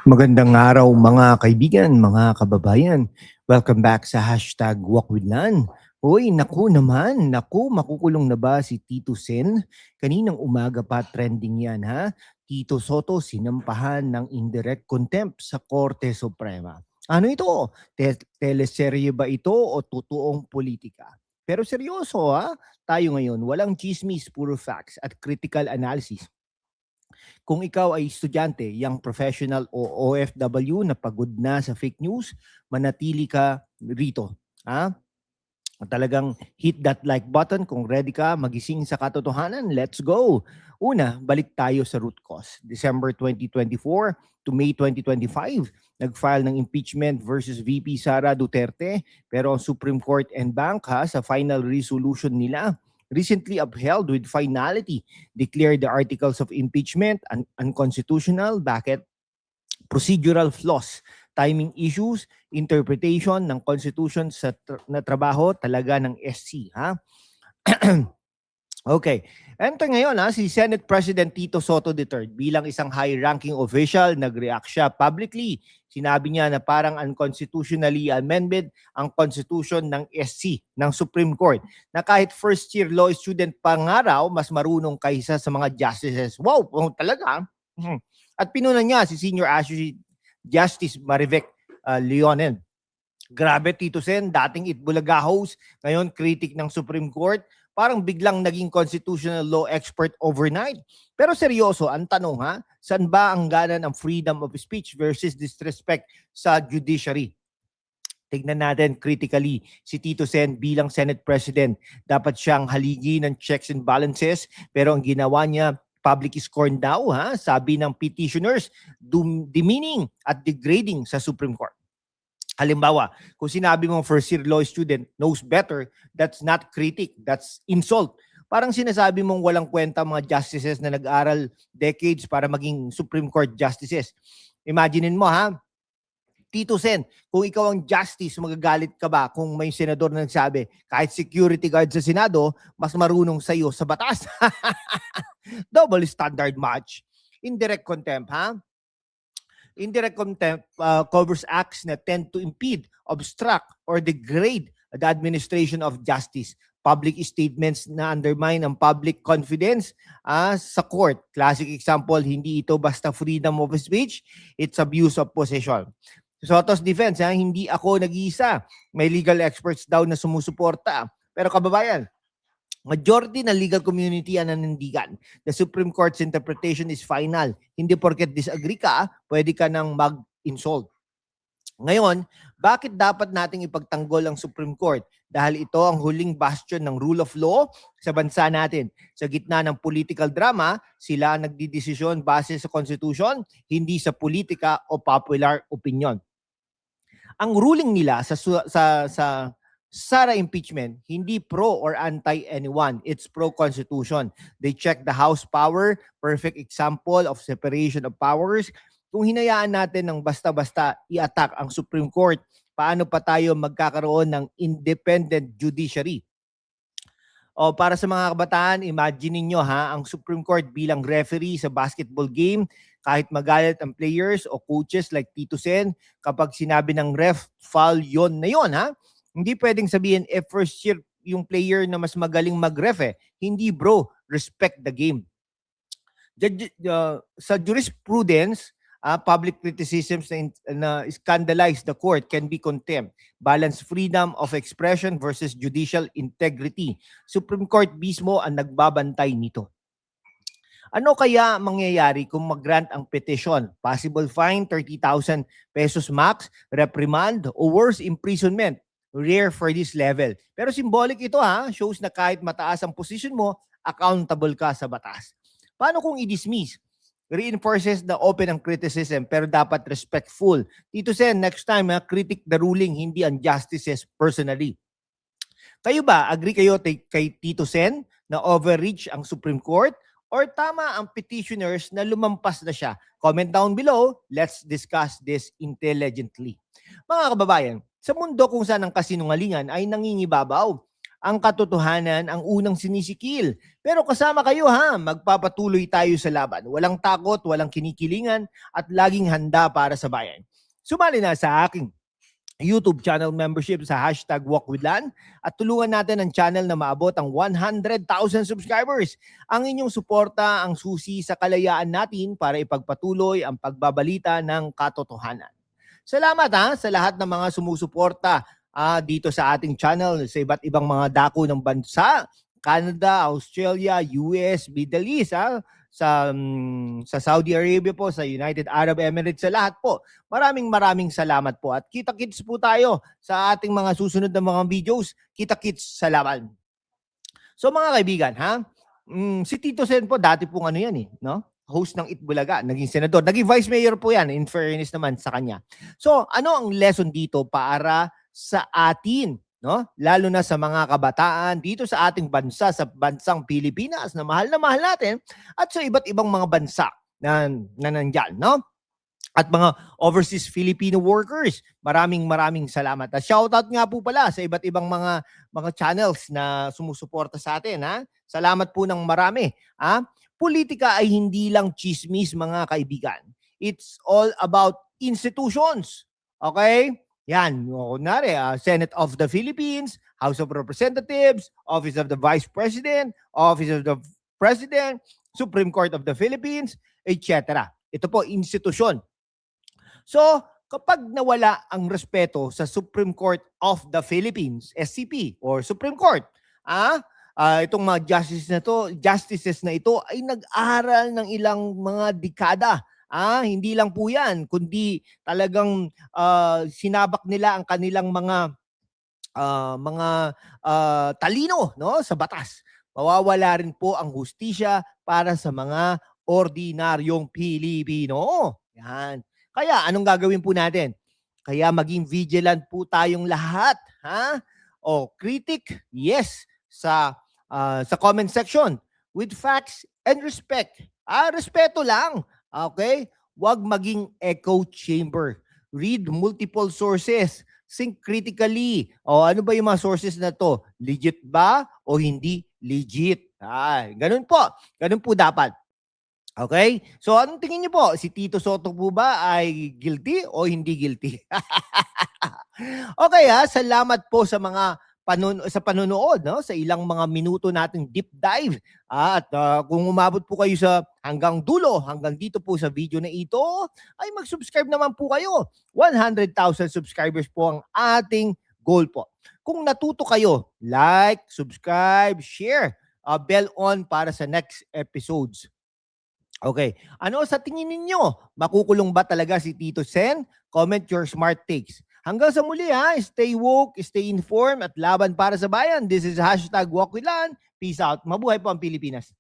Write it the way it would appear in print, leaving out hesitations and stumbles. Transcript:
Magandang araw mga kaibigan, mga kababayan. Welcome back sa hashtag Walk with Lan. Uy, naku, makukulong na ba si Tito Sen? Kaninang umaga pa trending yan ha. Tito Soto sinampahan ng indirect contempt sa Korte Suprema. Ano ito? Teleserye ba ito o totoong politika? Pero seryoso ha, tayo ngayon, walang chismis, puro facts at critical analysis. Kung ikaw ay estudyante, young professional o OFW na pagod na sa fake news, manatili ka rito. Ha? Talagang hit that like button kung ready ka magising sa katotohanan. Let's go! Una, balik tayo sa root cause. December 2024 to May 2025, nag-file ng impeachment versus VP Sara Duterte, pero ang Supreme Court and Bank sa final resolution nila recently upheld with finality, declared the articles of impeachment unconstitutional. Bakit? Procedural flaws, timing issues, interpretation ng Constitution na trabaho talaga ng SC. Ha? Okay. Enter ngayon si Senate President Tito Soto III bilang isang high-ranking official, nag-react siya publicly. Sinabi niya na parang unconstitutionally amended ang Constitution ng SC, ng Supreme Court, na kahit first-year law student pa nga raw, mas marunong kaysa sa mga justices. Wow, talaga. At pinunan niya si Senior Associate Justice Marivec Leonen. Grabe, Tito Sen, dating Itbulaga host, ngayon critic ng Supreme Court, parang biglang naging constitutional law expert overnight. Pero seryoso, ang tanong saan ba ang ganan ng freedom of speech versus disrespect sa judiciary? Tignan natin critically si Tito Sen bilang Senate President. Dapat siyang haligi ng checks and balances, pero ang ginawa niya, public scorn daw, sabi ng petitioners, demeaning at degrading sa Supreme Court. Halimbawa, kung sinabi mong first-year law student knows better, that's not critic, that's insult. Parang sinasabi mong walang kwenta mga justices na nag-aral decades para maging Supreme Court justices. Imaginin mo Tito Sen, kung ikaw ang justice, magagalit ka ba kung may senador na nagsabi, kahit security guard sa Senado, mas marunong sa'yo sa batas? Double standard match. Indirect contempt, Indirect contempt covers acts na tend to impede, obstruct, or degrade the administration of justice. Public statements na undermine ang public confidence sa court. Classic example, hindi ito basta freedom of speech, it's abuse of possession. Soto's defense, hindi ako nag-iisa. May legal experts daw na sumusuporta. Pero kababayan, majority ng legal community ang nanindigan. The Supreme Court's interpretation is final. Hindi porket disagree ka, pwede ka nang mag-insult. Ngayon, bakit dapat nating ipagtanggol ang Supreme Court? Dahil ito ang huling bastion ng rule of law sa bansa natin. Sa gitna ng political drama, sila ang nagdidesisyon base sa Constitution, hindi sa politika o popular opinion. Ang ruling nila sa Sara impeachment, hindi pro or anti anyone. It's pro-constitution. They check the House power, perfect example of separation of powers. Kung hinayaan natin ng basta-basta i-attack ang Supreme Court, paano pa tayo magkakaroon ng independent judiciary? O para sa mga kabataan, imagine niyo ang Supreme Court bilang referee sa basketball game, kahit magalit ang players o coaches like Tito Sen, kapag sinabi ng ref, foul yon na yon Hindi pwedeng sabihin, first year yung player na mas magaling mag-ref Hindi bro, respect the game. Sa jurisprudence, public criticisms na scandalize the court can be contempt. Balance freedom of expression versus judicial integrity. Supreme Court mismo ang nagbabantay nito. Ano kaya mangyayari kung mag-grant ang petition? Possible fine, 30,000 pesos max, reprimand, o worse, imprisonment. Rare for this level. Pero symbolic ito shows na kahit mataas ang position mo, accountable ka sa batas. Paano kung i-dismiss? Reinforces the open ang criticism pero dapat respectful. Tito Sen, next time critic the ruling, hindi ang justices personally. Kayo ba, agree kayo kay Tito Sen na overreach ang Supreme Court? Or tama ang petitioners na lumampas na siya? Comment down below. Let's discuss this intelligently. Mga kababayan, sa mundo kung saan ang kasinungalingan ay nangingibabaw, ang katotohanan ang unang sinisikil. Pero kasama kayo ha, magpapatuloy tayo sa laban. Walang takot, walang kinikilingan at laging handa para sa bayan. Sumali na sa aking YouTube channel membership sa hashtag #WalkWithLan at tulungan natin ang channel na maabot ang 100,000 subscribers. Ang inyong suporta ang susi sa kalayaan natin para ipagpatuloy ang pagbabalita ng katotohanan. Salamat sa lahat ng mga sumusuporta dito sa ating channel sa iba't ibang mga dako ng bansa, Canada, Australia, US, Middle East, sa Saudi Arabia po, sa United Arab Emirates, sa lahat po. Maraming salamat po. At kita-kits po tayo sa ating mga susunod na mga videos. Kita-kits sa laban. So mga kaibigan, si Tito Sen po, dati pong ano yan no? Host ng Itbulaga, naging senador, naging vice mayor po yan, in fairness naman sa kanya. So ano ang lesson dito para sa atin, no? Lalo na sa mga kabataan dito sa ating bansa, sa bansang Pilipinas na mahal natin, at sa iba't ibang mga bansa na nandyan, no? At mga overseas Filipino workers, maraming salamat. At shoutout nga po pala sa iba't ibang mga channels na sumusuporta sa atin. Salamat po ng marami. Politika ay hindi lang chismis, mga kaibigan. It's all about institutions. Okay? Yan, kunwari, Senate of the Philippines, House of Representatives, Office of the Vice President, Office of the President, Supreme Court of the Philippines, etc. Ito po, institusyon. So, kapag nawala ang respeto sa Supreme Court of the Philippines, SCP, or Supreme Court, itong mga justices na ito ay nag-aral ng ilang mga dekada. Hindi lang po yan, kundi talagang sinabak nila ang kanilang mga talino, no, sa batas. Mawawala rin po ang hustisya para sa mga ordinaryong Pilipino. Yan. Kaya anong gagawin po natin? Kaya maging vigilant po tayong lahat, critic, yes, sa comment section with facts and respect. Respeto lang. Okay? Huwag maging echo chamber. Read multiple sources. Think critically. Ano ba yung mga sources na to? Legit ba o hindi legit? Ganun po. Ganun po dapat. Okay? So anong tingin niyo po? Si Tito Sotto po ba ay guilty o hindi guilty? Okay salamat po sa mga panonood, no? Sa ilang mga minuto nating deep dive. At kung umabot po kayo sa hanggang dulo, hanggang dito po sa video na ito, ay mag-subscribe naman po kayo. 100,000 subscribers po ang ating goal po. Kung natuto kayo, like, subscribe, share, bell on para sa next episodes. Okay. Ano sa tingin ninyo? Makukulong ba talaga si Tito Sen? Comment your smart takes. Hanggang sa muli stay woke, stay informed at laban para sa bayan. This is #WalkWithLan. Peace out. Mabuhay po ang Pilipinas.